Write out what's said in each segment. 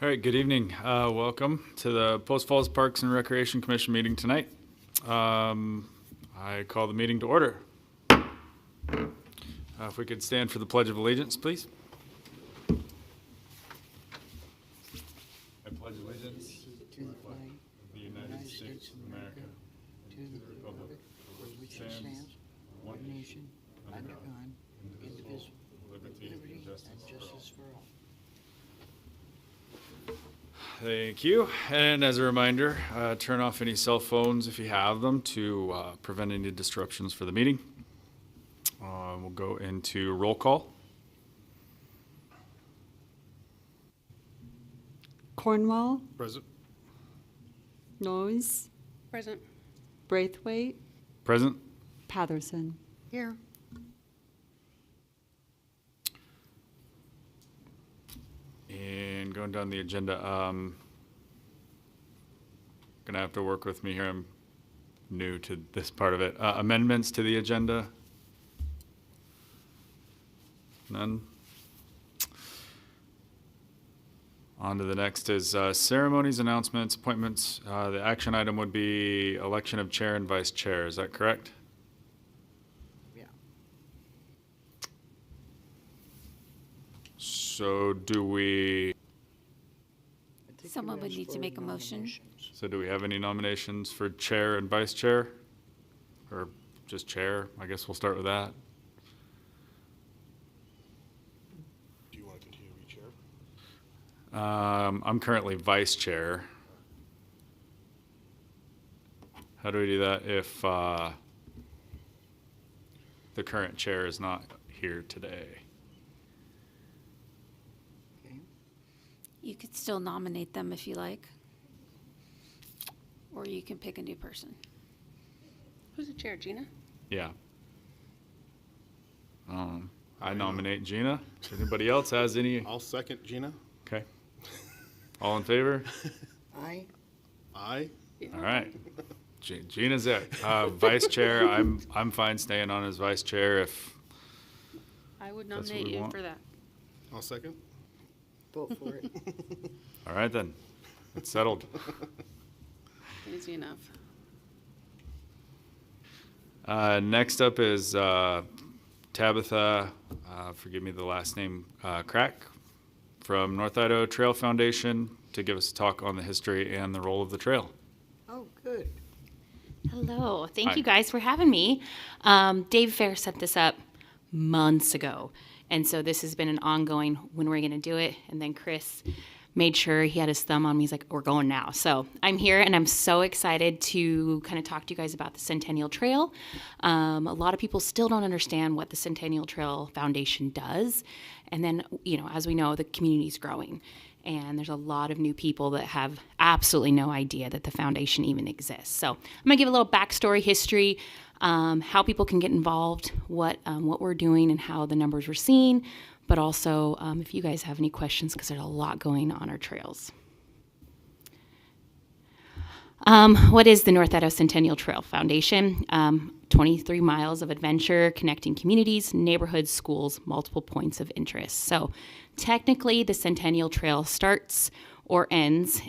All right, good evening. Welcome to the Post Falls Parks and Recreation Commission meeting tonight. I call the meeting to order. If we could stand for the Pledge of Allegiance, please. I pledge allegiance To the flag of the United States of America, to the republic for which it stands, one nation, under God, indivisible, with liberty liberty and and justice for all. Thank you. And as a reminder, turn off any cell phones if you have them to prevent any disruptions for the meeting. We'll go into roll call. Cornwall, Present. Noyes, Present. Braithwaite, Present. Patterson. Here. And going down the agenda, gonna have to work with me here. I'm new to this part of it. Amendments to the agenda? None? On to the next is ceremonies, announcements, appointments. The action item would be election of chair and vice chair. Is that correct? Yeah. So do we, I think Someone you would asked need to for make a motion. nominations. so do we have any nominations for chair and vice chair? Or just chair? I guess we'll start with that. Do you want to continue to be chair? I'm currently vice chair. How do we do that if the current chair is not here today? Okay. You could still nominate them if you like. Or you can pick a new person. Who's the chair, Gina? Yeah. I nominate Gina. If anybody else has any? I'll second Gina. Okay. All in favor? Aye. Aye. All right. Gina's it. Vice chair, I'm fine staying on as vice chair if, I would That's what nominate we you want. for that. I'll second. Vote for it. all right then. It's settled. Easy enough. Next up is Tabitha, forgive me the last name, Kraack from North Idaho Trail Foundation to give us a talk on the history and the role of the trail. Oh, good. Hello. Thank Hi. you guys for having me. Dave Fair set this up months ago. And so this has been an ongoing, when we're going to do it. And then Chris made sure he had his thumb on me. He's like, we're going now. So I'm here and I'm so excited to kind of talk to you guys about the Centennial Trail. A lot of people still don't understand what the Centennial Trail Foundation does. And then, as we know, the community's growing. And there's a lot of new people that have absolutely no idea that the foundation even exists. So I'm going to give a little backstory history, how people can get involved, what we're doing and how the numbers we're seeing, but also if you guys have any questions, because there's a lot going on our trails. What is the North Idaho Centennial Trail Foundation? 23 miles of adventure connecting communities, neighborhoods, schools, multiple points of interest. So technically the Centennial Trail starts or ends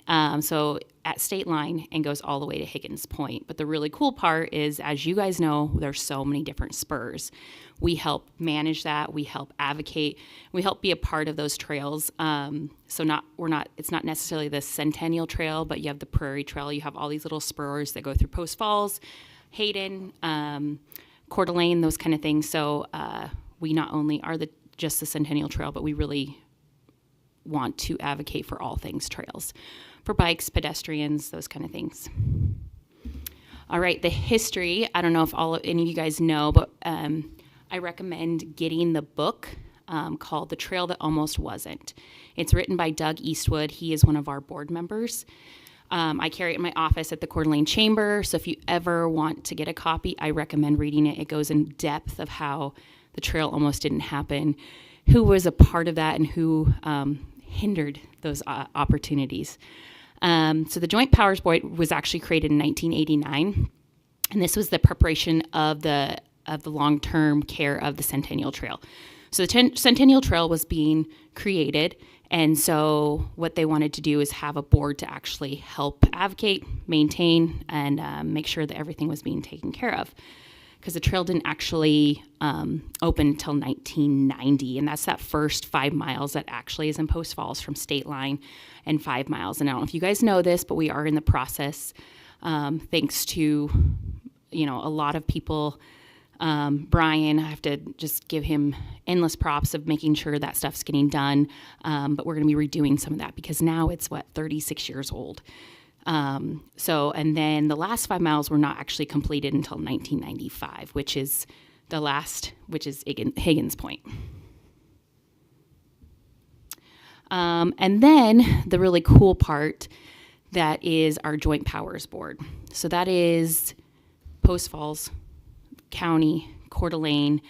so at State Line and goes all the way to Higgins Point. But the really cool part is, as you guys know, there's so many different spurs. We help manage that. We help advocate. We help be a part of those trails. It's not necessarily the Centennial Trail, but you have the Prairie Trail. You have all these little spurs that go through Post Falls, Hayden, Coeur d'Alene, those kind of things. So we not only are just the Centennial Trail, but we really want to advocate for all things trails, for bikes, pedestrians, those kind of things. All right, the history, I don't know if any of you guys know, but I recommend getting the book called The Trail That Almost Wasn't. It's written by Doug Eastwood. He is one of our board members. I carry it in my office at the Coeur d'Alene Chamber, so if you ever want to get a copy, I recommend reading it. It goes in depth of how the trail almost didn't happen, who was a part of that, and who hindered those opportunities. So the Joint Powers Board was actually created in 1989, and this was the preparation of the long-term care of the Centennial Trail. So the Centennial Trail was being created, And so what they wanted to do is have a board to actually help advocate, maintain, and make sure that everything was being taken care of. Because the trail didn't actually open until 1990, and that's that first 5 miles that actually is in Post Falls from State Line, and 5 miles. And I don't know if you guys know this, but we are in the process, thanks to, a lot of people. Brian, I have to just give him endless props of making sure that stuff's getting done. But we're going to be redoing some of that because now it's 36 years old. And then the last 5 miles were not actually completed until 1995, which is Higgins Point. And then the really cool part, that is our Joint Powers Board. So that is Post Falls County, Coeur d'Alene,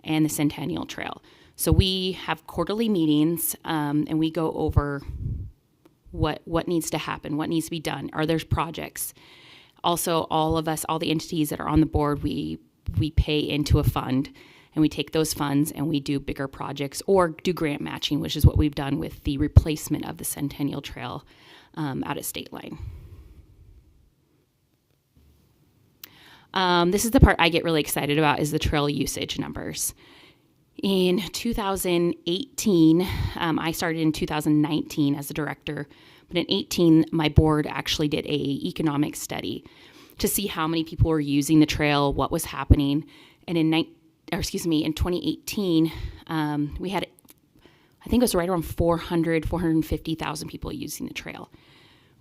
and the Centennial Trail. So we have quarterly meetings, and we go over what needs to happen, what needs to be done. Are there projects? Also, all of us, all the entities that are on the board, we pay into a fund, and we take those funds and we do bigger projects or do grant matching, which is what we've done with the replacement of the Centennial Trail out at State Line. This is the part I get really excited about, is the trail usage numbers. In 2018, I started in 2019 as a director, but in 18, my board actually did a economic study to see how many people were using the trail, what was happening. And in 2018, we had, I think it was right around 450,000 people using the trail.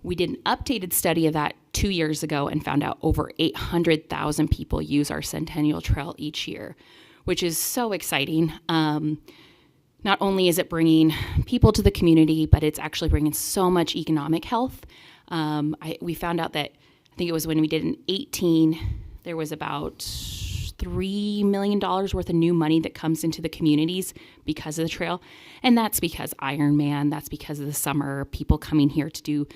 We did an updated study of that 2 years ago and found out over 800,000 people use our Centennial Trail each year, which is so exciting. Not only is it bringing people to the community, but it's actually bringing so much economic health. We found out that, I think it was when we did in 18, there was about $3 million worth of new money that comes into the communities because of the trail. And that's because Ironman, that's because of the summer, people coming here to do,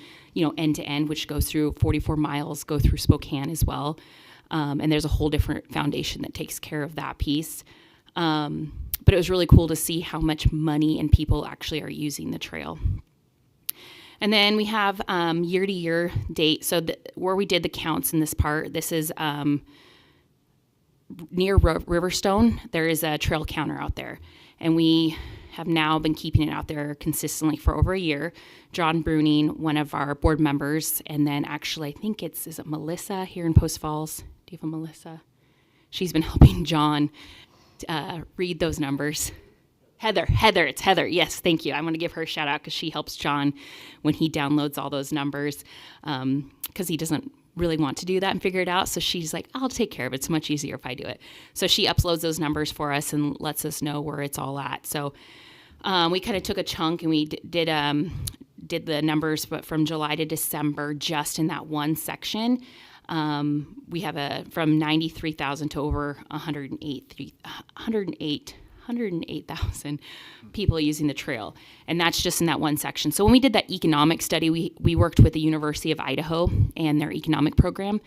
end to end, which goes through 44 miles, go through Spokane as well. And there's a whole different foundation that takes care of that piece. But it was really cool to see how much money and people actually are using the trail. And then we have year-to-year date. So where we did the counts in this part, this is near Riverstone. There is a trail counter out there. And we have now been keeping it out there consistently for over a year. John Bruning, one of our board members, and then actually I think is it Melissa here in Post Falls? Do you have a Melissa? She's been helping John read those numbers. It's Heather. Yes, thank you. I'm going to give her a shout out because she helps John when he downloads all those numbers, because he doesn't really want to do that and figure it out. So she's like, I'll take care of it. It's much easier if I do it. So she uploads those numbers for us and lets us know where it's all at. So we kind of took a chunk and we did the numbers, but from July to December, just in that one section. We have from 93,000 to over 108,000 people using the trail. And that's just in that one section. So when we did that economic study, we worked with the University of Idaho and their economic program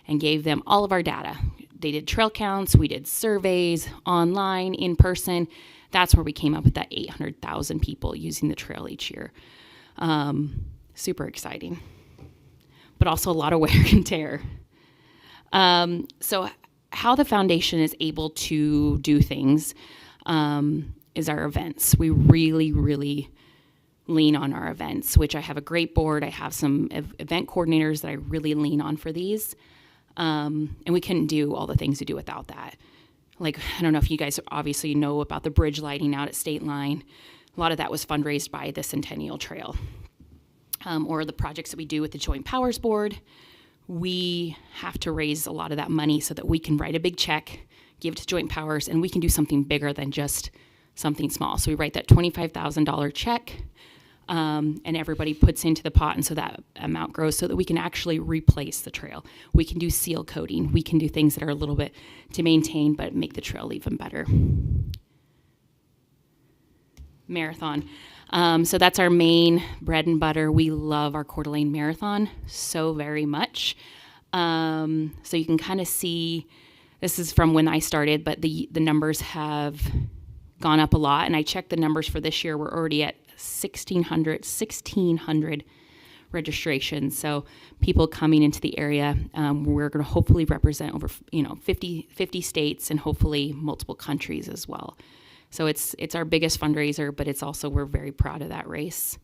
and gave them all of our data. They did trail counts, we did surveys online, in person. That's where we came up with that 800,000 people using the trail each year. Super exciting, but also a lot of wear and tear. So how the foundation is able to do things is our events. We really, really lean on our events, which I have a great board. I have some event coordinators that I really lean on for these. And we couldn't do all the things we do without that. Like, I don't know if you guys obviously know about the bridge lighting out at State Line. A lot of that was fundraised by the Centennial Trail. Or the projects that we do with the Joint Powers Board. We have to raise a lot of that money so that we can write a big check, give it to Joint Powers, and we can do something bigger than just something small. So we write that $25,000 check, and everybody puts into the pot, and so that amount grows so that we can actually replace the trail. We can do seal coating. We can do things that are a little bit to maintain but make the trail even better. Marathon. So that's our main bread and butter. We love our Coeur d'Alene Marathon so very much. So you can kind of see, this is from when I started, but the numbers have gone up a lot. And I checked the numbers for this year. We're already at 1,600 registrations. So people coming into the area, we're going to hopefully represent over 50 states and hopefully multiple countries as well. So it's our biggest fundraiser, but it's also, we're very proud of that race.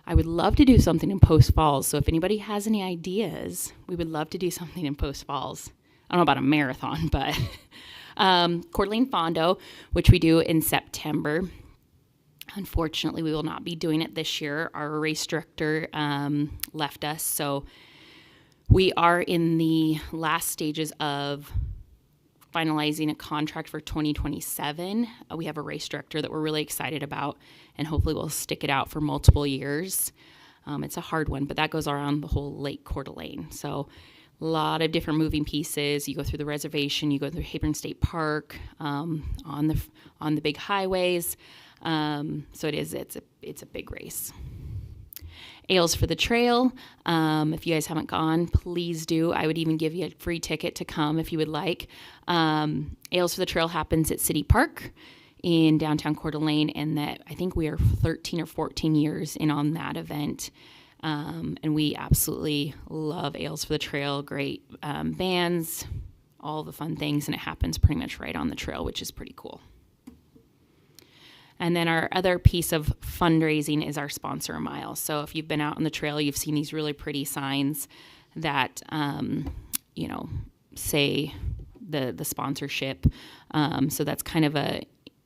I would love to do something in Post Falls. So if anybody has any ideas, we would love to do something in Post Falls. I don't know about a marathon, but Coeur d'Alene Fondo, which we do in September. Unfortunately, we will not be doing it this year. Our race director left us, so we are in the last stages of finalizing a contract for 2027. We have a race director that we're really excited about, and hopefully we'll stick it out for multiple years. It's a hard one, but that goes around the whole Lake Coeur d'Alene. So a lot of different moving pieces. You go through the reservation, you go through Hebron State Park, on the big highways. So it's a big race. Ales for the Trail. If you guys haven't gone, please do. I would even give you a free ticket to come if you would like. Ales for the Trail happens at City Park in downtown Coeur d'Alene, and that I think we are 13 or 14 years in on that event. And we absolutely love Ales for the Trail. Great bands, all the fun things, and it happens pretty much right on the trail, which is pretty cool. And then our other piece of fundraising is our sponsor a mile. So if you've been out on the trail, you've seen these really pretty signs that, say the sponsorship. So that's kind of a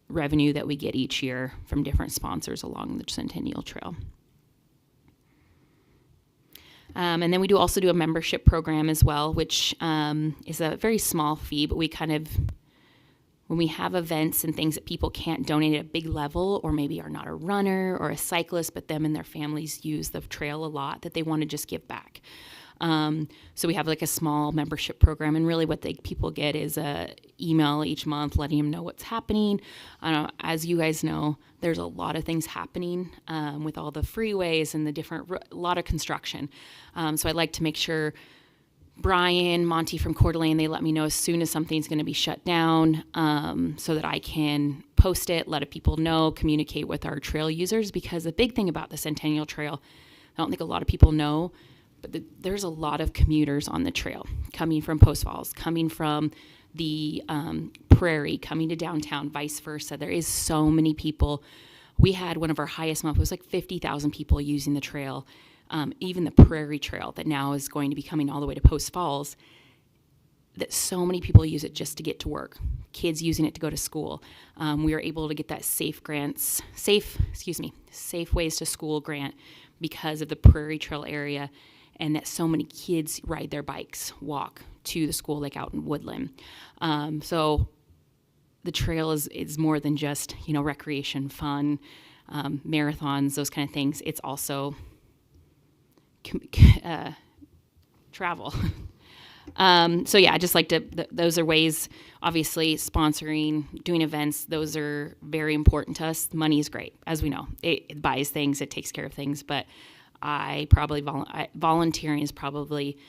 revenue that we get each year from different sponsors along the Centennial Trail. And then we also do a membership program as well, which is a very small fee, but we kind of, when we have events and things that people can't donate at a big level, or maybe are not a runner or a cyclist, but them and their families use the trail a lot, that they want to just give back. So we have like a small membership program, and really what people get is a email each month letting them know what's happening. As you guys know, there's a lot of things happening with all the freeways and a lot of construction. So I'd like to make sure Brian, Monty from Coeur d'Alene, they let me know as soon as something's going to be shut down, so that I can post it, let people know, communicate with our trail users. Because the big thing about the Centennial Trail, I don't think a lot of people know, but there's a lot of commuters on the trail coming from Post Falls, coming from the prairie, coming to downtown, vice versa. There is so many people. We had one of our highest months, it was like 50,000 people using the trail. Even the Prairie Trail that now is going to be coming all the way to Post Falls, that so many people use it just to get to work. Kids using it to go to school. We were able to get that Safe Ways to School grant because of the Prairie Trail area, and that so many kids ride their bikes, walk to the school, like out in Woodland. So the trail is more than just, recreation, fun, marathons, those kind of things. It's also travel. So yeah, I just like to, those are ways, obviously sponsoring, doing events, those are very important to us. Money is great, as we know. It buys things, it takes care of things, but volunteering is probably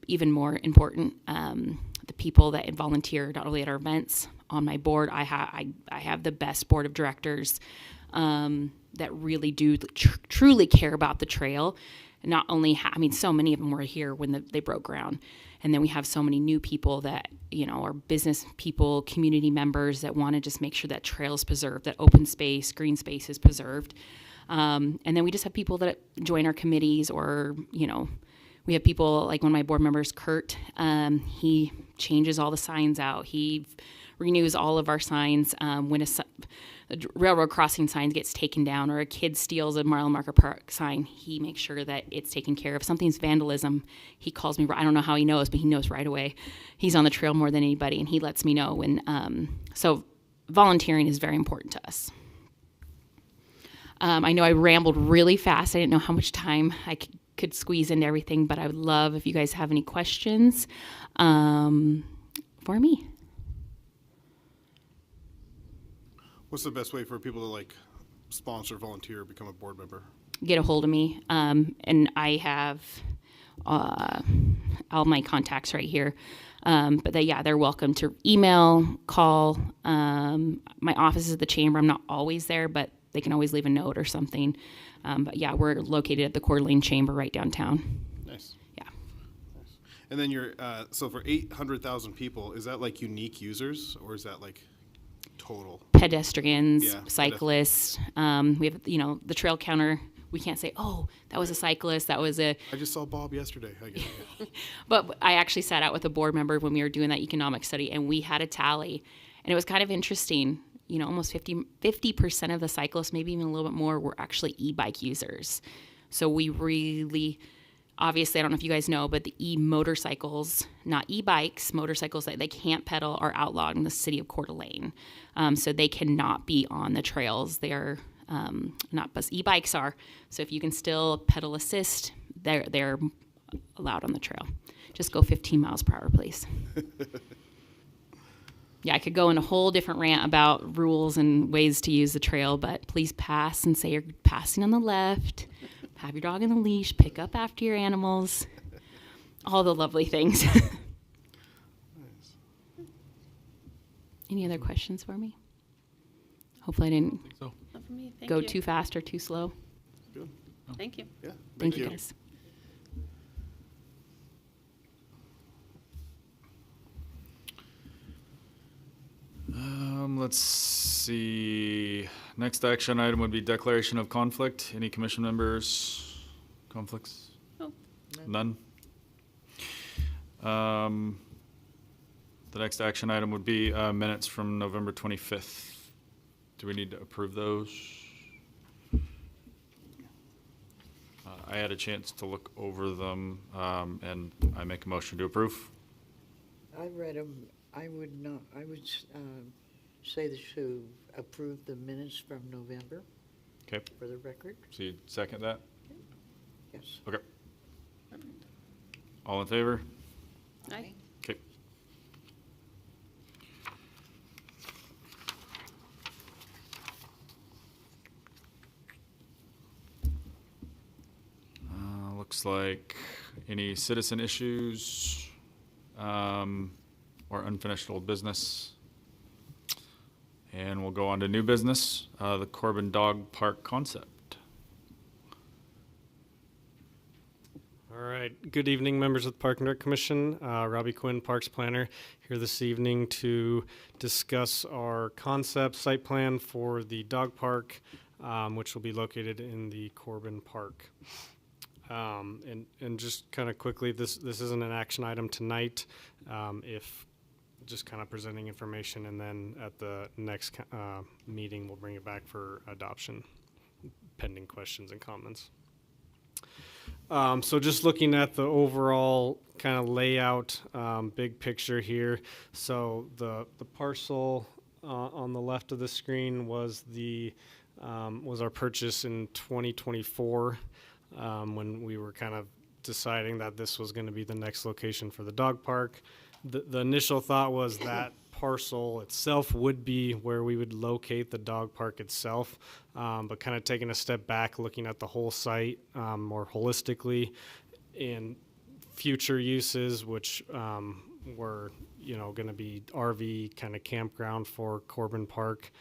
even more important. The people that volunteer, not only at our events, on my board, I have the best board of directors that really do truly care about the trail. Not only, so many of them were here when they broke ground. And then we have so many new people that, are business people, community members that want to just make sure that trail is preserved, that open space, green space is preserved. And then we just have people that join our committees, or, we have people like one of my board members, Kurt, he changes all the signs out. He renews all of our signs. When a railroad crossing sign gets taken down, or a kid steals a Mile Marker Park sign, he makes sure that it's taken care of. If something's vandalism, he calls me. I don't know how he knows, but he knows right away. He's on the trail more than anybody, and he lets me know when. So volunteering is very important to us. I know I rambled really fast. I didn't know how much time I could squeeze into everything, but I would love if you guys have any questions for me. What's the best way for people to sponsor, volunteer, become a board member? Get a hold of me, and I have all my contacts right here. But they're welcome to email, call. My office is at the chamber. I'm not always there, but they can always leave a note or something. But yeah, we're located at the Coeur d'Alene Chamber right downtown. Nice. Yeah. And then you're, so for 800,000 people, is that like unique users or is that like total? Pedestrians, Yeah, cyclists. We have, the trail counter. We can't say, oh, that was a cyclist, that was a, I just saw Bob yesterday. I get it. but I actually sat out with a board member when we were doing that economic study, and we had a tally, and it was kind of interesting. Almost 50% of the cyclists, maybe even a little bit more, were actually e-bike users. So we really, obviously, I don't know if you guys know, but the e-motorcycles, not e-bikes, motorcycles that they can't pedal are outlawed in the city of Coeur d'Alene. So they cannot be on the trails. They're not, but e-bikes are. So if you can still pedal assist, they're allowed on the trail. Just go 15 miles per hour, please. Yeah, I could go in a whole different rant about rules and ways to use the trail, but please pass and say you're passing on the left. Have your dog in the leash, pick up after your animals, all the lovely things. Any other questions for me? Hopefully I didn't So, Not for me. Thank go you. too fast or too slow. Good. Thank you. Yeah. Thank you, guys. let's see. Next action item would be declaration of conflict. Any commission members? Conflicts? Oh. None? The next action item would be minutes from November 25th. Do we need to approve those? I had a chance to look over them, and I make a motion to approve. I read them. I would not, I would say that to approve the minutes from November Okay, for the record. so you second that? Yes. Okay. All in favor? Aye. Okay. Looks like any citizen issues or unfinished old business. And we'll go on to new business, the Corbin Dog Park concept. All right. Good evening, members of the Park and Rec Commission. Robbie Quinn, Parks Planner, here this evening to discuss our concept site plan for the dog park, which will be located in the Corbin Park. And just kind of quickly, this isn't an action item tonight. If just kind of presenting information, and then at the next meeting, we'll bring it back for adoption, pending questions and comments. So just looking at the overall kind of layout, big picture here. So the parcel on the left of the screen was was our purchase in 2024 when we were kind of deciding that this was going to be the next location for the dog park. The initial thought was that parcel itself would be where we would locate the dog park itself, but kind of taking a step back, looking at the whole site more holistically, and future uses, which were going to be RV kind of campground for Corbin Park.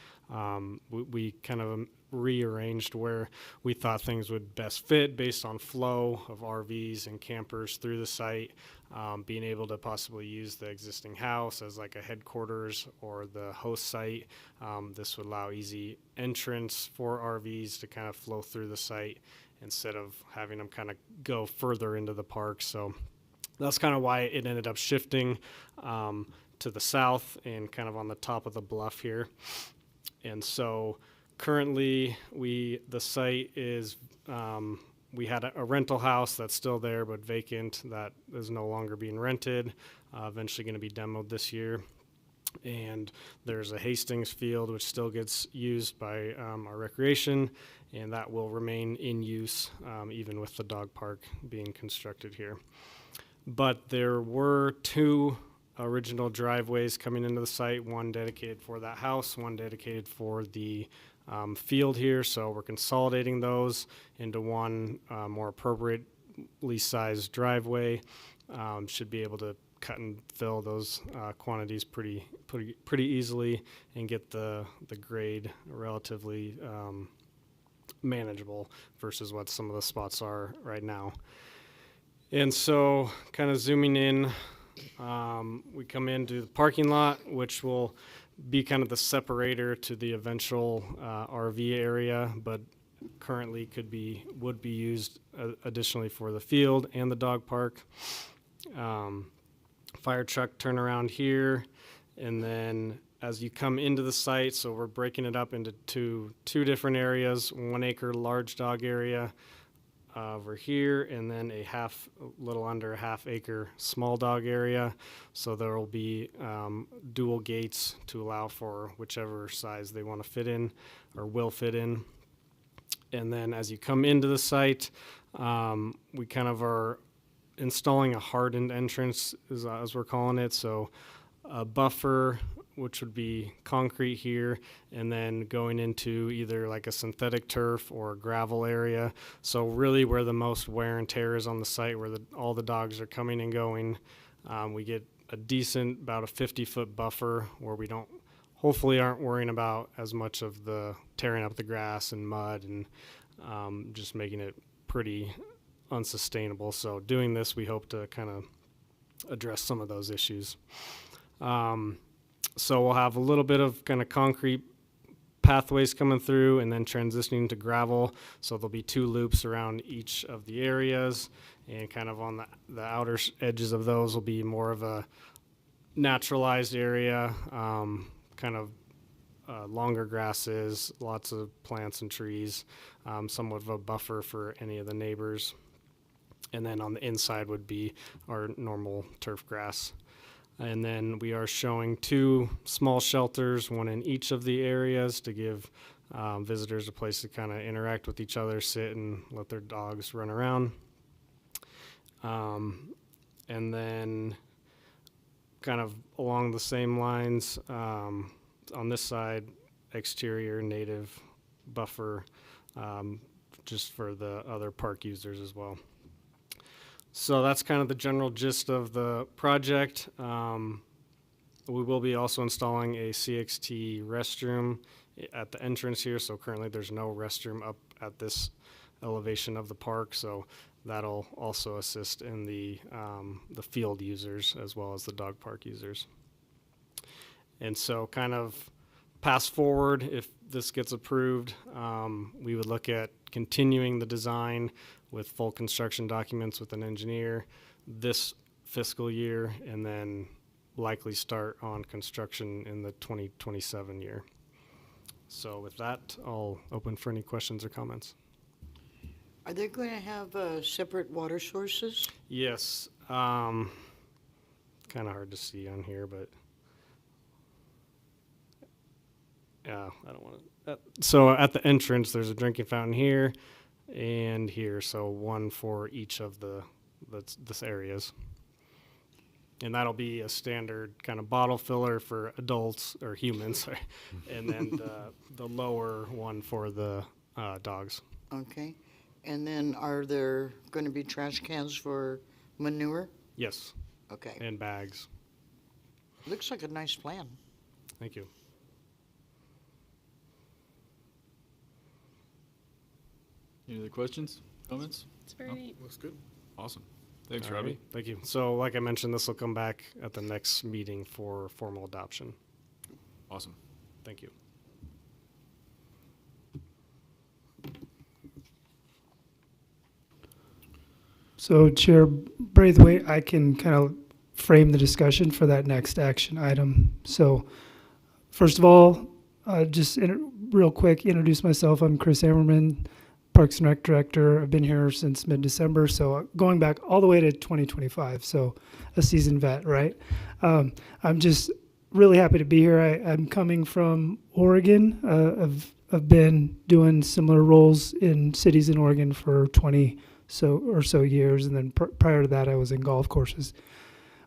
We kind of rearranged where we thought things would best fit based on flow of RVs and campers through the site, being able to possibly use the existing house as like a headquarters or the host site. This would allow easy entrance for RVs to kind of flow through the site instead of having them kind of go further into the park. So that's kind of why it ended up shifting to the south and kind of on the top of the bluff here. And so currently the site is, we had a rental house that's still there but vacant, that is no longer being rented, eventually going to be demoed this year. And there's a Hastings field which still gets used by our recreation, and that will remain in use even with the dog park being constructed here. But there were two original driveways coming into the site, one dedicated for that house, one dedicated for the field here. So we're consolidating those into one more appropriately sized driveway. Should be able to cut and fill those quantities pretty easily and get the grade relatively manageable versus what some of the spots are right now. And so kind of zooming in, we come into the parking lot, which will be kind of the separator to the eventual RV area, but currently would be used additionally for the field and the dog park. Fire truck turnaround here, and then as you come into the site, so we're breaking it up into two different areas, 1 acre large dog area over here, and then a little under a half acre small dog area. So there will be dual gates to allow for whichever size they want to fit in or will fit in. And then as you come into the site, we kind of are installing a hardened entrance, as we're calling it. So a buffer, which would be concrete here, and then going into either like a synthetic turf or a gravel area. So really where the most wear and tear is on the site, where all the dogs are coming and going. We get a decent, about a 50-foot buffer where we hopefully aren't worrying about as much of the tearing up the grass and mud and just making it pretty unsustainable. So doing this, we hope to kind of address some of those issues. So we'll have a little bit of kind of concrete pathways coming through and then transitioning to gravel. So there'll be 2 loops around each of the areas, and kind of on the outer edges of those will be more of a naturalized area, kind of longer grasses, lots of plants and trees, somewhat of a buffer for any of the neighbors. And then on the inside would be our normal turf grass. And then we are showing 2 small shelters, 1 in each of the areas, to give visitors a place to kind of interact with each other, sit and let their dogs run around. And then kind of along the same lines, on this side, exterior native buffer, just for the other park users as well. So that's kind of the general gist of the project. We will be also installing a CXT restroom at the entrance here. So currently there's no restroom up at this elevation of the park. So that'll also assist in the field users as well as the dog park users. And so kind of pass forward, if this gets approved, we would look at continuing the design with full construction documents with an engineer this fiscal year, and then likely start on construction in the 2027 year. So with that, I'll open for any questions or comments. Are they going to have separate water sources? Yes, kind of hard to see on here, but yeah, I don't want to. So at the entrance, there's a drinking fountain here and here, so 1 for each of this areas. And that'll be a standard kind of bottle filler for adults or humans, sorry. And then the lower one for the dogs. Okay. And then are there going to be trash cans for manure? Yes, Okay. and bags. Looks like a nice plan. Thank you. Any other questions, comments? It's very No. neat. Looks good. Awesome. Thanks, All right, Robbie. thank you. So like I mentioned, this will come back at the next meeting for formal adoption. Awesome. Thank you. So Chair Braithwaite, I can kind of frame the discussion for that next action item. So first of all, real quick, introduce myself. I'm Chris Ammerman, Parks and Rec Director. I've been here since mid-December, so going back all the way to 2025, so a seasoned vet, right? I'm just really happy to be here. I'm coming from Oregon. I've been doing similar roles in cities in Oregon for 20 or so years, and then prior to that, I was in golf courses.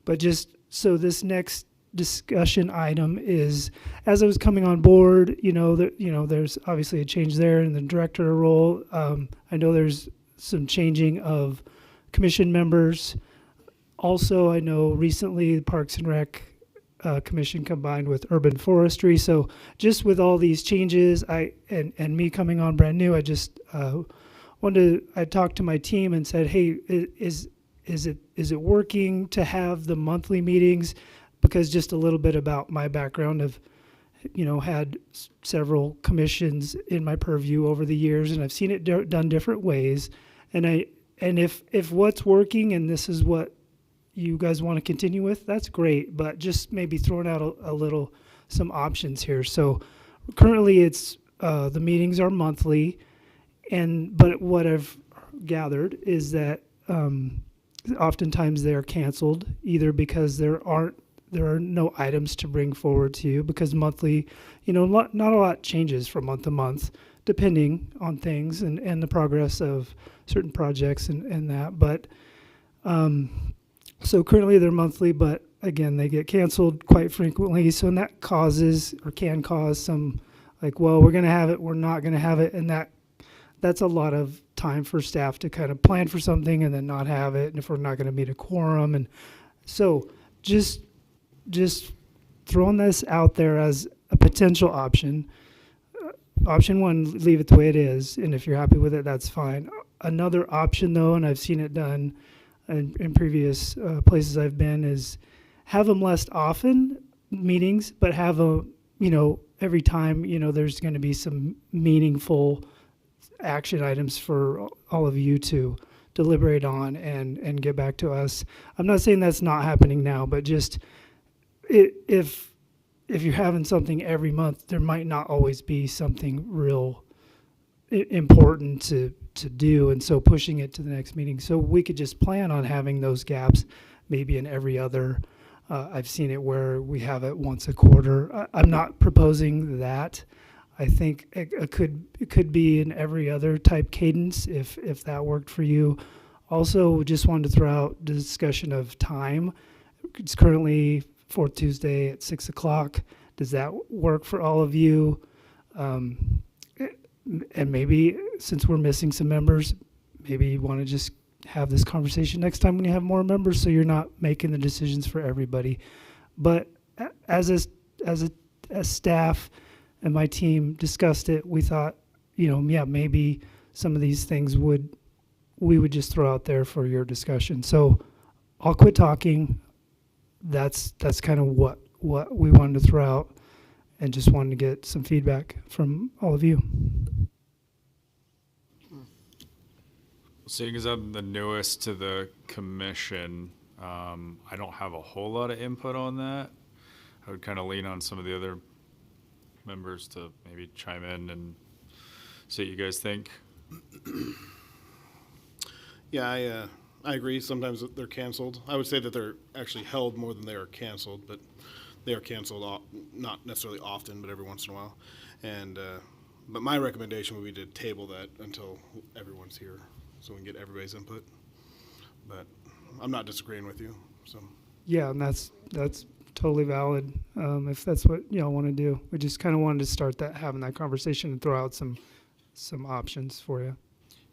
But just so this next discussion item is, as I was coming on board, there's obviously a change there in the director role. I know there's some changing of commission members. Also, I know recently the Parks and Rec commission combined with urban forestry. So just with all these changes, and me coming on brand new, I just I talked to my team and said, hey, is it working to have the monthly meetings? Because just a little bit about my background of, had several commissions in my purview over the years, and I've seen it done different ways. And if what's working and this is what you guys want to continue with, that's great. But just maybe throwing out some options here. So currently it's the meetings are monthly, but what I've gathered is that oftentimes they're canceled either because there are no items to bring forward to you, because monthly, not a lot changes from month to month, depending on things and the progress of certain projects and that. But so currently they're monthly, but again, they get canceled quite frequently. So and that causes or can cause some like, well, we're going to have it, we're not going to have it. And that's a lot of time for staff to kind of plan for something and then not have it. And if we're not going to meet a quorum. And so just throwing this out there as a potential option. Option one, leave it the way it is. And if you're happy with it, that's fine. Another option though, and I've seen it done in previous places I've been, is have them less often meetings, but have every time, there's going to be some meaningful action items for all of you to deliberate on and get back to us. I'm not saying that's not happening now, but just if you're having something every month, there might not always be something real important to do, and so pushing it to the next meeting. So we could just plan on having those gaps maybe in every other. I've seen it where we have it once a quarter. I'm not proposing that. I think it could be in every other type cadence if that worked for you. Also, just wanted to throw out the discussion of time. It's currently fourth Tuesday at 6 o'clock. Does that work for all of you? And maybe since we're missing some members, maybe you want to just have this conversation next time when you have more members, so you're not making the decisions for everybody. But as staff and my team discussed it, we thought, maybe some of these things we would just throw out there for your discussion. So I'll quit talking. That's kind of what we wanted to throw out, and just wanted to get some feedback from all of you. Seeing as I'm the newest to the commission, I don't have a whole lot of input on that. I would kind of lean on some of the other members to maybe chime in and see what you guys think. Yeah, I agree. Sometimes they're canceled. I would say that they're actually held more than they are canceled, but they are canceled not necessarily often, but every once in a while. And but my recommendation would be to table that until everyone's here, so we can get everybody's input. But I'm not disagreeing with you. So Yeah, and that's totally valid. If that's what y'all want to do, we just kind of wanted to start having that conversation and throw out some options for you.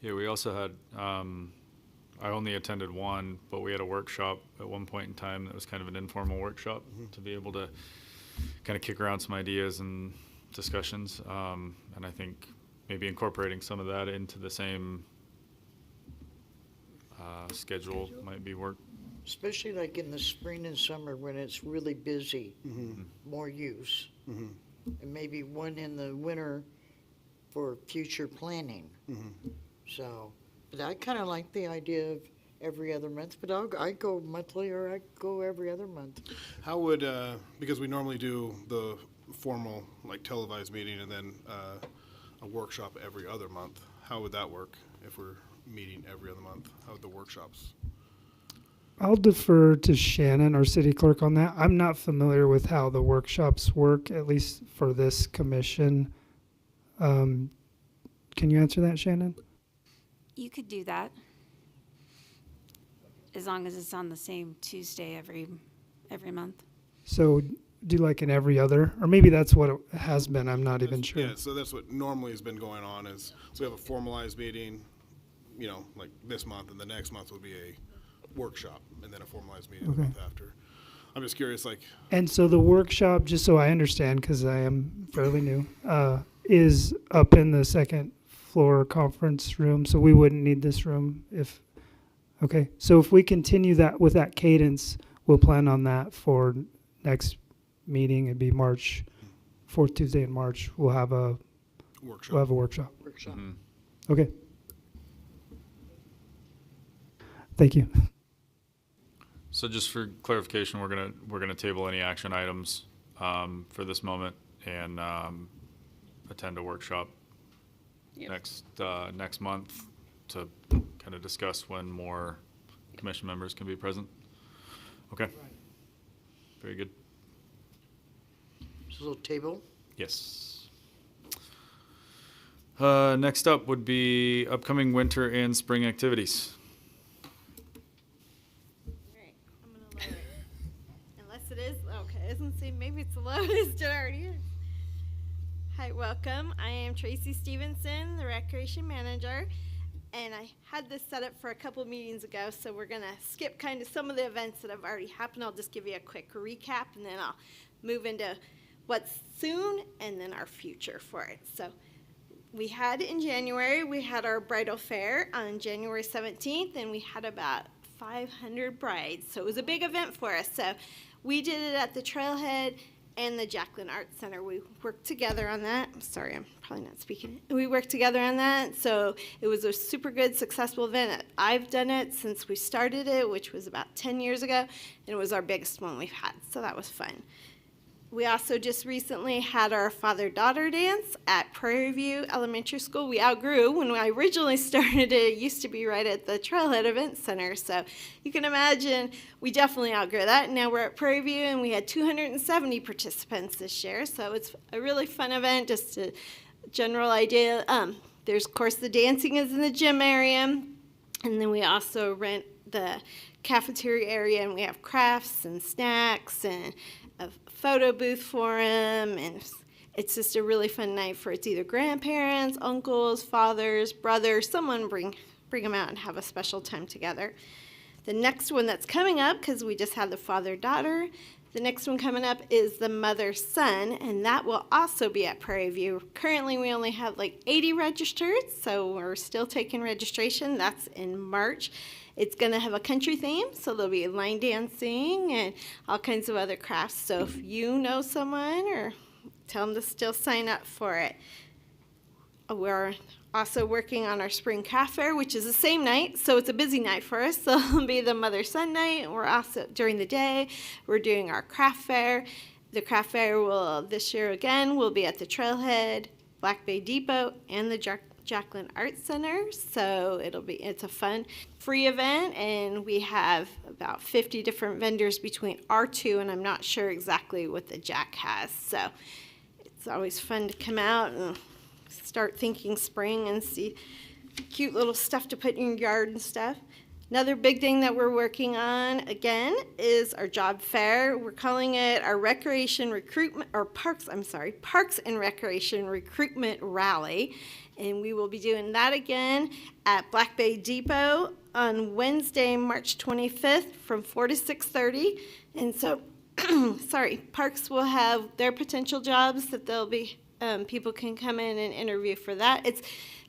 Yeah, we also had, I only attended one, but we had a workshop at one point in time that was kind of an informal workshop to be able to kind of kick around some ideas and discussions. And I think maybe incorporating some of that into the same schedule might be work. Especially like in the spring and summer when it's really busy, more use. And maybe one in the winter for future planning. So, but I kind of like the idea of every other month, but I go monthly or I go every other month. how would, because we normally do the formal, like televised meeting and then a workshop every other month, how would that work if we're meeting every other month? How would the workshops? I'll defer to Shannon, our city clerk, on that. I'm not familiar with how the workshops work, at least for this commission. Can you answer that, Shannon? You could do that, as long as it's on the same Tuesday every month. So do like an every other, or maybe that's what it has been. I'm not even sure. Yeah, so that's what normally has been going on is, so we have a formalized meeting, like this month, and the next month will be a workshop, and then a formalized meeting the month after. I'm just curious, like, And so the workshop, just so I understand, because I am fairly new, is up in the second floor conference room. So we wouldn't need this room if. Okay. So if we continue that with that cadence, we'll plan on that for next meeting. It'd be March, fourth Tuesday in March. We'll have a workshop. workshop. Workshop. Mhm. Okay. Thank you. So just for clarification, we're gonna table any action items for this moment and attend a workshop Yep. next month to kind of discuss when more commission members can be present. Okay. Very good. So table. Yes. Next up would be upcoming winter and spring activities. Right, I'm gonna lower it. Unless it is, okay, it doesn't seem, maybe it's the lowest, it already is. Hi, welcome. I am Tracy Stevenson, the recreation manager. And I had this set up for a couple meetings ago, so we're gonna skip kind of some of the events that have already happened. I'll just give you a quick recap and then I'll move into what's soon and then our future for it. So we had in January, we had our bridal fair on January 17th, and we had about 500 brides. So it was a big event for us. So we did it at the Trailhead and the Jacqueline Arts Center. We worked together on that. I'm sorry, I'm probably not speaking. We worked together on that. So it was a super good, successful event. I've done it since we started it, which was about 10 years ago, and it was our biggest one we've had. So that was fun. We also just recently had our father-daughter dance at Prairie View Elementary School. We outgrew. When I originally started it used to be right at the Trailhead Event Center. So you can imagine we definitely outgrew that. Now we're at Prairie View, and we had 270 participants this year. So it's a really fun event, just a general idea. There's, of course, the dancing is in the gym area. And then we also rent the cafeteria area, and we have crafts and snacks and a photo booth for them, and it's just a really fun night for it's either grandparents, uncles, fathers, brothers, someone bring them out and have a special time together. The next one that's coming up, because we just had the father-daughter, the next one coming up is the mother-son, and that will also be at Prairie View. Currently, we only have like 80 registered, so we're still taking registration. That's in March. It's going to have a country theme, so there'll be line dancing and all kinds of other crafts. So if you know someone, or tell them to still sign up for it. We're also working on our spring craft fair, which is the same night, so it's a busy night for us. So it'll be the mother-son night. We're also, during the day, we're doing our craft fair. The craft fair will, this year again, will be at the Trailhead, Black Bay Depot, and the Jacqueline Arts Center. So it's a fun, free event, and we have about 50 different vendors between our two, and I'm not sure exactly what the Jack has. So it's always fun to come out and start thinking spring and see cute little stuff to put in your yard and stuff. Another big thing that we're working on, again, is our job fair. We're calling it our recreation recruitment, or Parks and Recreation Recruitment Rally. And we will be doing that again at Black Bay Depot on Wednesday, March 25th from 4 to 6:30. And so, Parks will have their potential jobs that they'll be, people can come in and interview for that.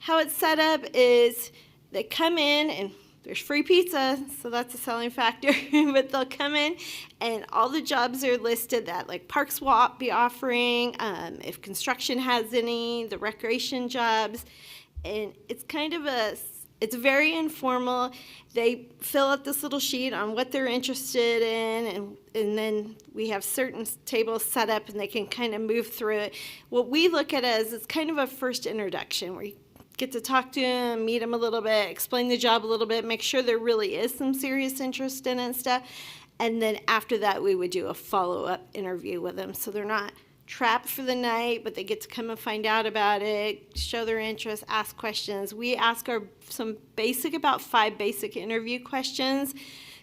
How it's set up is they come in and there's free pizza, so that's a selling factor. But they'll come in, and all the jobs are listed that like Parks will be offering, if construction has any, the recreation jobs, and it's kind of it's very informal. They fill out this little sheet on what they're interested in, and then we have certain tables set up, and they can kind of move through it. What we look at as it's kind of a first introduction where you get to talk to them, meet them a little bit, explain the job a little bit, make sure there really is some serious interest in it and stuff. And then after that, we would do a follow-up interview with them. So they're not trapped for the night, but they get to come and find out about it, show their interest, ask questions. We ask about 5 basic interview questions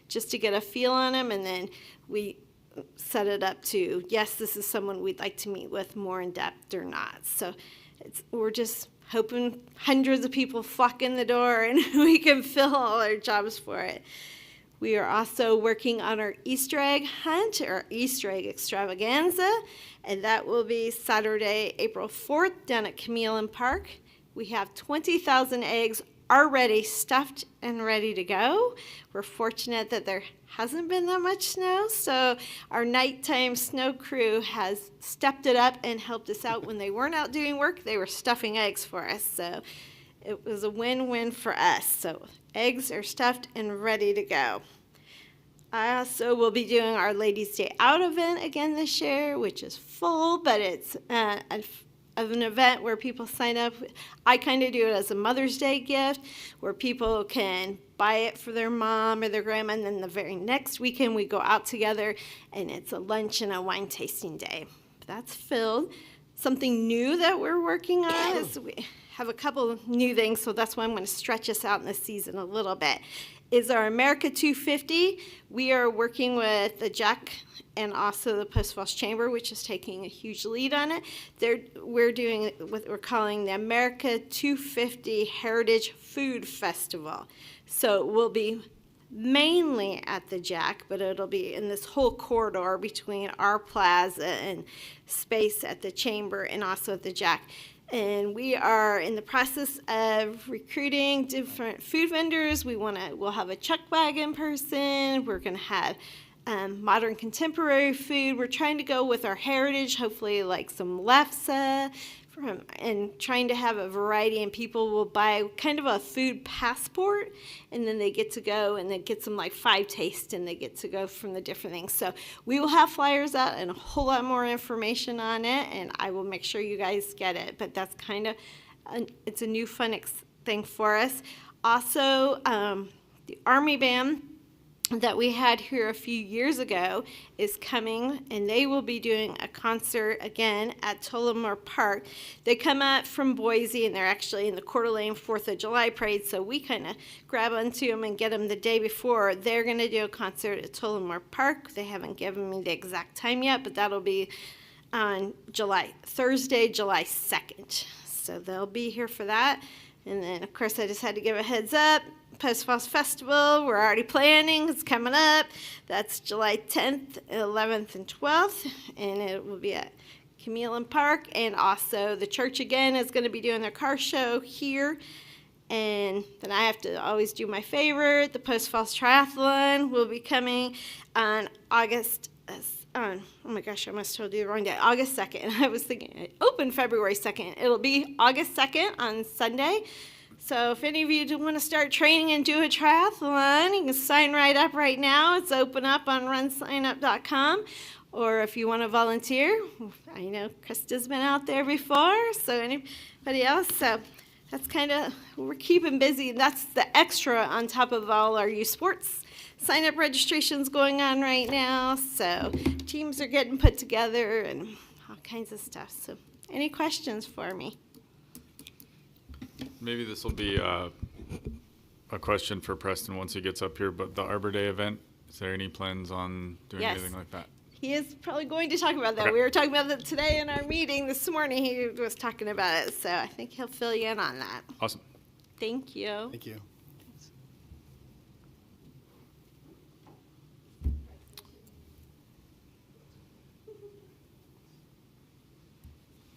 just to get a feel on them, and then we set it up to, yes, this is someone we'd like to meet with more in depth or not. So we're just hoping hundreds of people flock in the door and we can fill all our jobs for it. We are also working on our Easter egg hunt, or Easter egg extravaganza, and that will be Saturday, April 4th down at Chameleon Park. We have 20,000 eggs already stuffed and ready to go. We're fortunate that there hasn't been that much snow, so our nighttime snow crew has stepped it up and helped us out. When they weren't out doing work, they were stuffing eggs for us, so it was a win-win for us. So eggs are stuffed and ready to go. I also will be doing our Ladies' Day Out event again this year, which is full, but it's of an event where people sign up. I kind of do it as a Mother's Day gift, where people can buy it for their mom or their grandma, and then the very next weekend we go out together, and it's a lunch and a wine tasting day. That's filled. Something new that we're working on is we have a couple of new things, so that's why I'm going to stretch us out in the season a little bit, is our America 250. We are working with the Jack and also the Post Falls Chamber, which is taking a huge lead on it. We're doing what we're calling the America 250 Heritage Food Festival. So it will be mainly at the Jack, but it'll be in this whole corridor between our plaza and space at the Chamber and also at the Jack. And we are in the process of recruiting different food vendors. We'll have a chuck wagon person. We're going to have modern contemporary food. We're trying to go with our heritage, hopefully like some lefse, and trying to have a variety, and people will buy kind of a food passport, and then they get to go, and it gets them like 5 tastes, and they get to go from the different things. So we will have flyers out and a whole lot more information on it, and I will make sure you guys get it. But that's kind of, it's a new fun thing for us. Also, the Army Band that we had here a few years ago is coming, and they will be doing a concert again at Tullamore Park. They come out from Boise, and they're actually in the Coeur d'Alene 4th of July parade, so we kind of grab onto them and get them the day before. They're going to do a concert at Tullamore Park. They haven't given me the exact time yet, but that'll be on Thursday, July 2nd. So they'll be here for that. And then, of course, I just had to give a heads up. Post Falls Festival, we're already planning. It's coming up. That's July 10th, 11th, and 12th, and it will be at Chameleon Park. And also the church, again, is going to be doing their car show here. And then I have to always do my favorite. The Post Falls Triathlon will be coming on August oh my gosh, I must have told you the wrong day. August 2nd. I was thinking it opened February 2nd. It'll be August 2nd on Sunday. So if any of you do want to start training and do a triathlon, you can sign right up right now. It's open up on runsignup.com. Or if you want to volunteer, I know Krista's been out there before, so anybody else. So that's kind of, we're keeping busy. That's the extra on top of all our youth sports sign-up registrations going on right now. So teams are getting put together and all kinds of stuff. So any questions for me? Maybe this will be a question for Preston once he gets up here, but the Arbor Day event, is there any plans on doing Yes. anything like that? He is probably going to talk about that. Okay. We were talking about that today in our meeting this morning. He was talking about it, so I think he'll fill you in on that. Awesome. Thank you. Thank you.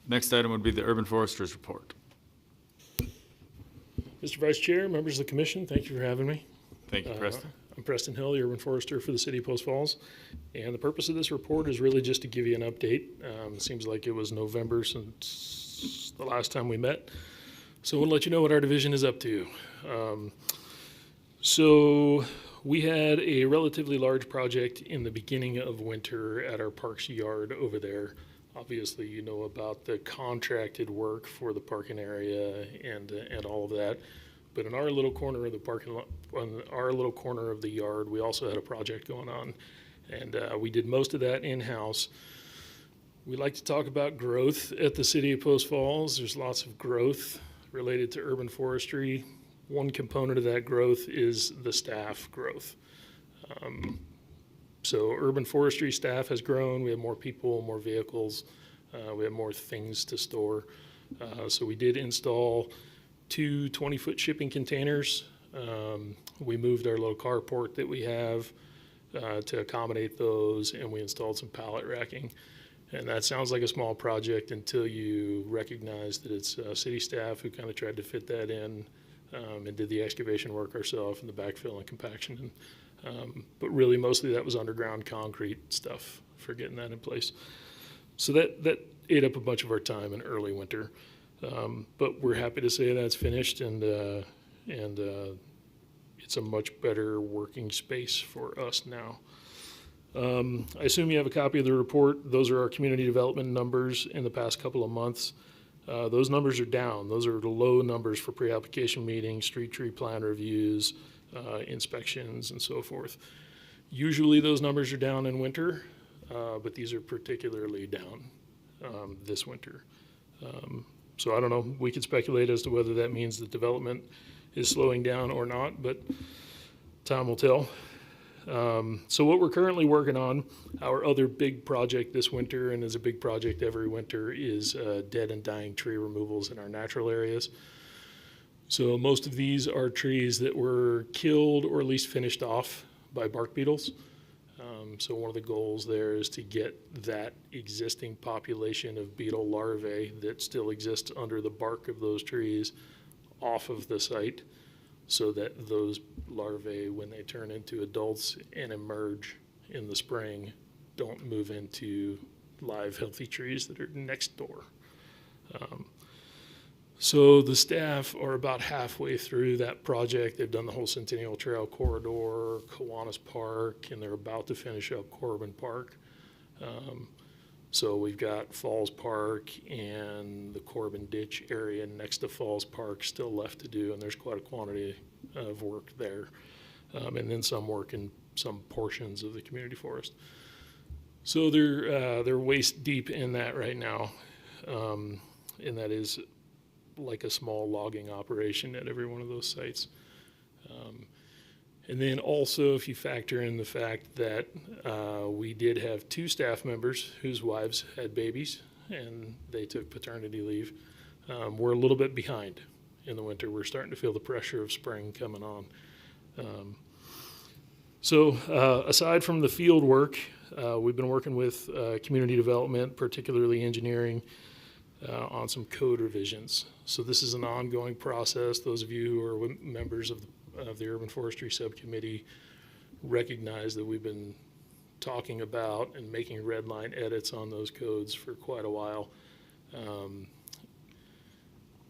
Next item would be the Urban Foresters Report. Mr. Vice Chair, members of the commission, thank you for having me. Thank you, Preston. I'm Preston Hill, the Urban Forester for the City of Post Falls. And the purpose of this report is really just to give you an update. It seems like it was November since the last time we met. So I want to let you know what our division is up to. So we had a relatively large project in the beginning of winter at our parks yard over there. Obviously, you know about the contracted work for the parking area and all of that. But in our little corner of the parking lot, on our little corner of the yard, we also had a project going on. And we did most of that in-house. We like to talk about growth at the City of Post Falls. There's lots of growth related to urban forestry. One component of that growth is the staff growth. So urban forestry staff has grown. We have more people, more vehicles. We have more things to store. So we did install 2 20-foot shipping containers We moved our little carport that we have to accommodate those, and we installed some pallet racking. And that sounds like a small project until you recognize that it's city staff who kind of tried to fit that in and did the excavation work ourselves and the backfill and compaction. But really, mostly that was underground concrete stuff for getting that in place. So that ate up a bunch of our time in early winter. But we're happy to say that's finished, and it's a much better working space for us now. I assume you have a copy of the report. Those are our community development numbers in the past couple of months. Those numbers are down. Those are the low numbers for pre-application meetings, street tree plan reviews, inspections, and so forth. Usually those numbers are down in winter, but these are particularly down this winter. So I don't know. We could speculate as to whether that means that development is slowing down or not, but time will tell. So what we're currently working on, our other big project this winter, and is a big project every winter, is dead and dying tree removals in our natural areas. So most of these are trees that were killed or at least finished off by bark beetles. So one of the goals there is to get that existing population of beetle larvae that still exists under the bark of those trees off of the site, so that those larvae, when they turn into adults and emerge in the spring, don't move into live, healthy trees that are next door. So the staff are about halfway through that project. They've done the whole Centennial Trail corridor, Kiwanis Park, and they're about to finish up Corbin Park. So we've got Falls Park and the Corbin Ditch area next to Falls Park still left to do, and there's quite a quantity of work there. And then some work in some portions of the community forest. So they're waist deep in that right now, and that is like a small logging operation at every one of those sites. And then also, if you factor in the fact that we did have 2 staff members whose wives had babies and they took paternity leave, we're a little bit behind in the winter. We're starting to feel the pressure of spring coming on. So aside from the field work, we've been working with community development, particularly engineering, on some code revisions. So this is an ongoing process. Those of you who are members of the Urban Forestry Subcommittee recognize that we've been talking about and making red line edits on those codes for quite a while.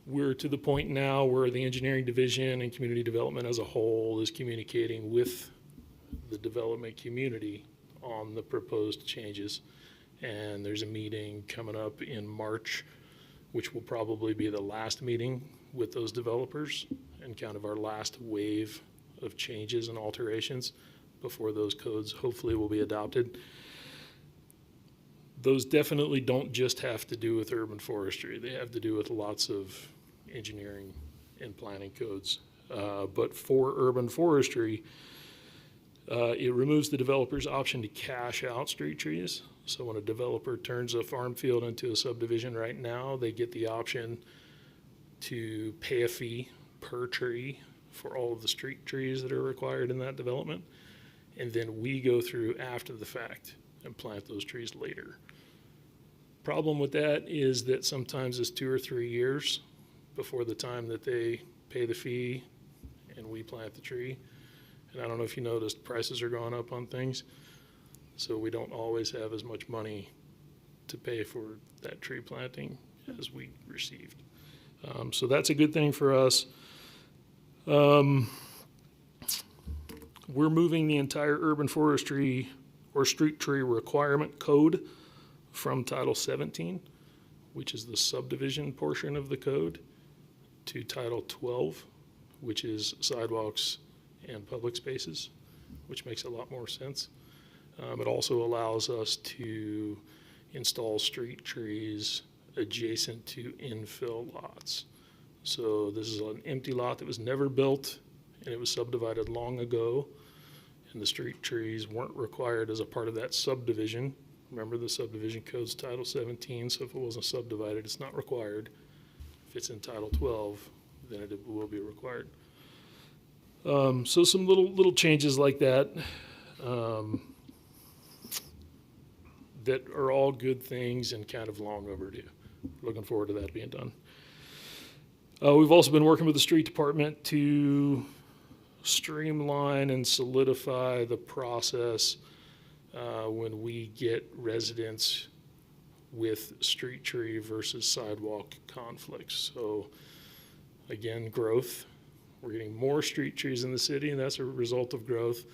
We're to the point now where the engineering division and community development as a whole is communicating with the development community on the proposed changes. And there's a meeting coming up in March, which will probably be the last meeting with those developers and kind of our last wave of changes and alterations before those codes hopefully will be adopted. Those definitely don't just have to do with urban forestry. They have to do with lots of engineering and planning codes. But for urban forestry, it removes the developer's option to cash out street trees. So when a developer turns a farm field into a subdivision right now, they get the option to pay a fee per tree for all of the street trees that are required in that development. And then we go through after the fact and plant those trees later. Problem with that is that sometimes it's 2 or 3 years before the time that they pay the fee and we plant the tree. And I don't know if you noticed, prices are going up on things. So we don't always have as much money to pay for that tree planting as we received. So that's a good thing for us. We're moving the entire urban forestry or street tree requirement code from Title 17, which is the subdivision portion of the code, to Title 12, which is sidewalks and public spaces, which makes a lot more sense. It also allows us to install street trees adjacent to infill lots. So this is an empty lot that was never built and it was subdivided long ago, and the street trees weren't required as a part of that subdivision. Remember, the subdivision code's Title 17, so if it wasn't subdivided, it's not required. If it's in Title 12, then it will be required. So some little changes like that, that are all good things and kind of long overdue. Looking forward to that being done. We've also been working with the street department to streamline and solidify the process when we get residents with street tree versus sidewalk conflicts. So again, growth. We're getting more street trees in the city, and that's a result of growth.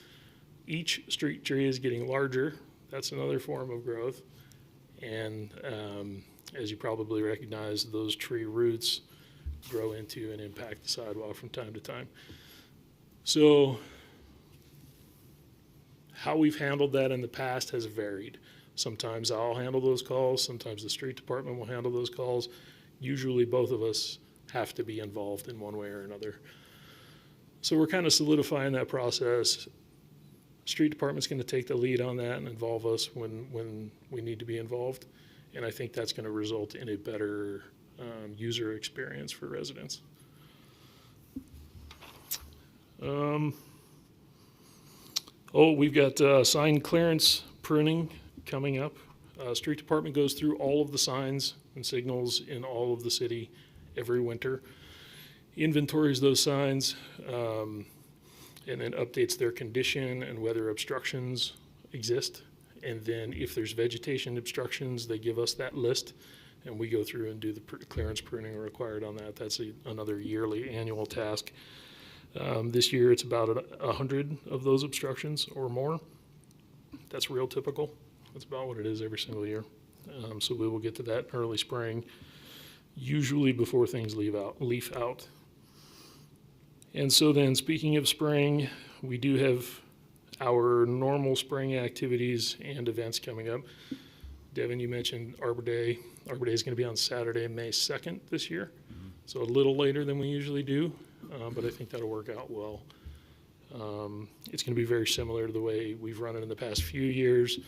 Each street tree is getting larger. That's another form of growth. And as you probably recognize, those tree roots grow into and impact the sidewalk from time to time. So how we've handled that in the past has varied. Sometimes I'll handle those calls. Sometimes the street department will handle those calls. Usually both of us have to be involved in one way or another. So we're kind of solidifying that process. Street department's going to take the lead on that and involve us when we need to be involved. And I think that's going to result in a better user experience for residents. We've got sign clearance pruning coming up. Street department goes through all of the signs and signals in all of the city every winter, inventories those signs, and then updates their condition and whether obstructions exist. And then if there's vegetation obstructions, they give us that list, and we go through and do the clearance pruning required on that. That's another yearly annual task. This year it's about 100 of those obstructions or more. That's real typical. That's about what it is every single year. So we will get to that in early spring, usually before things leaf out. And so then, speaking of spring, we do have our normal spring activities and events coming up. Devin, you mentioned Arbor Day. Arbor Day is going to be on Saturday, May 2nd this year. So a little later than we usually do, but I think that'll work out well. It's going to be very similar to the way we've run it in the past few years.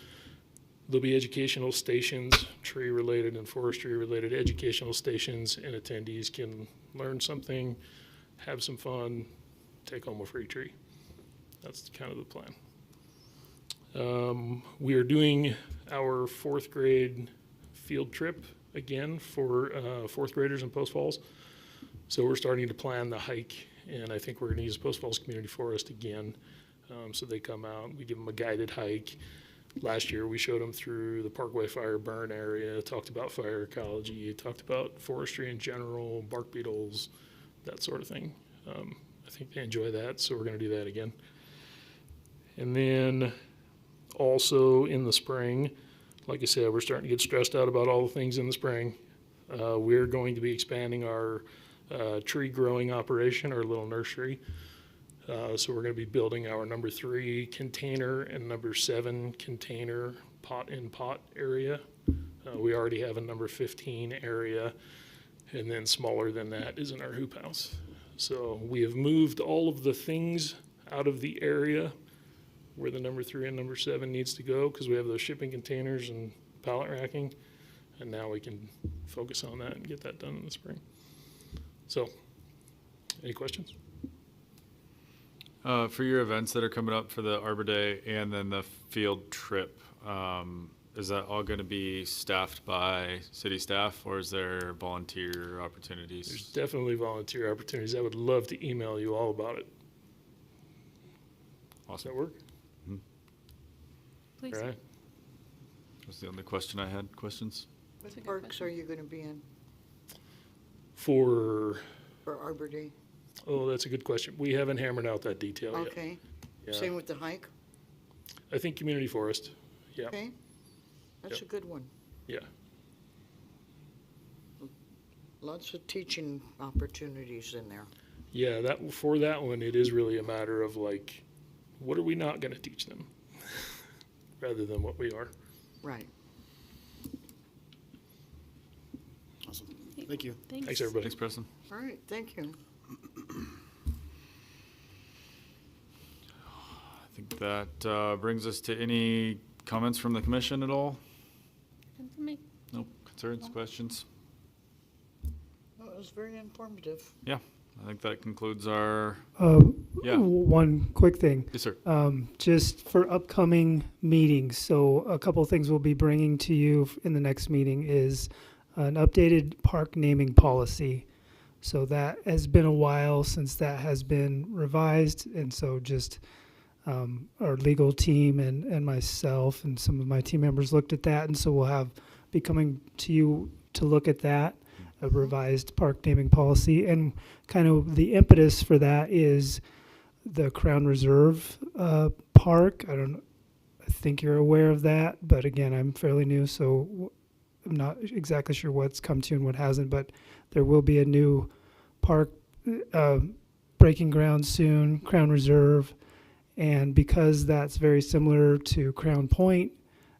There'll be educational stations, tree-related and forestry-related educational stations, and attendees can learn something, have some fun, take home a free tree. That's kind of the plan. We are doing our 4th grade field trip again for 4th graders in Post Falls. So we're starting to plan the hike, and I think we're going to use Post Falls Community Forest again. So they come out, we give them a guided hike. Last year, we showed them through the Parkway Fire Burn area, talked about fire ecology, talked about forestry in general, bark beetles, that sort of thing. I think they enjoy that, so we're going to do that again. And then also in the spring, like I said, we're starting to get stressed out about all the things in the spring. We're going to be expanding our tree growing operation, our little nursery. So we're going to be building our number 3 container and number 7 container pot area. We already have a number 15 area, and then smaller than that is in our hoop house. So we have moved all of the things out of the area where the number 3 and number 7 needs to go, because we have those shipping containers and pallet racking, and now we can focus on that and get that done in the spring. So, any questions? For your events that are coming up for the Arbor Day and then the field trip, is that all going to be staffed by city staff, or is there volunteer opportunities? There's definitely volunteer opportunities. I would love to email you all about it. Does that work? Mm-hmm. Please. All right. That's the only question I had. Questions? What parks are you going to be in For Arbor Day? Oh, that's a good question. We haven't hammered out that detail yet. Okay. Yeah. Same with the hike? I think community forest. Yeah. Okay. That's a good one. Yeah. Lots of teaching opportunities in there. Yeah, for that one, it is really a matter of like, what are we not going to teach them rather than what we are. Right. Awesome. Thank you. Thanks, everybody. Thanks, Preston. All right, thank you. I think that brings us to any comments from the commission at all? None for me. Nope. Concerns, questions? Well, it was very informative. Yeah, I think that concludes our, Yeah. One quick thing. yes, sir. Just for upcoming meetings, so a couple of things we'll be bringing to you in the next meeting is an updated park naming policy. So that has been a while since that has been revised, and so just our legal team and myself and some of my team members looked at that, and so we'll be coming to you to look at that, a revised park naming policy, and kind of the impetus for that is the Crown Reserve Park. I think you're aware of that, but again, I'm fairly new, so I'm not exactly sure what's come to and what hasn't, but there will be a new park breaking ground soon, Crown Reserve, and because that's very similar to Crown Point,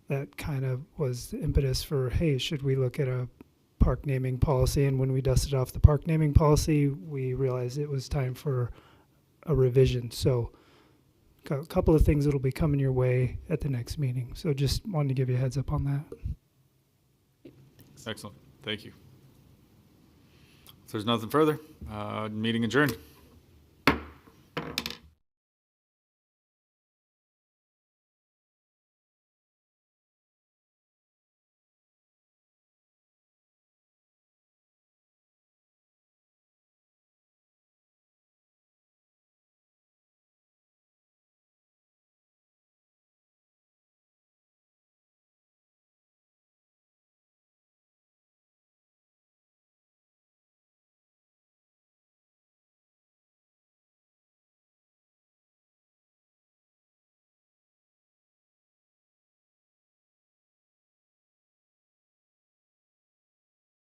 that kind of was the impetus for, hey, should we look at a park naming policy? And when we dusted off the park naming policy, we realized it was time for a revision. So a couple of things that'll be coming your way at the next meeting. So just wanted to give you a heads up on that. Excellent. Thank you. If there's nothing further, meeting adjourned.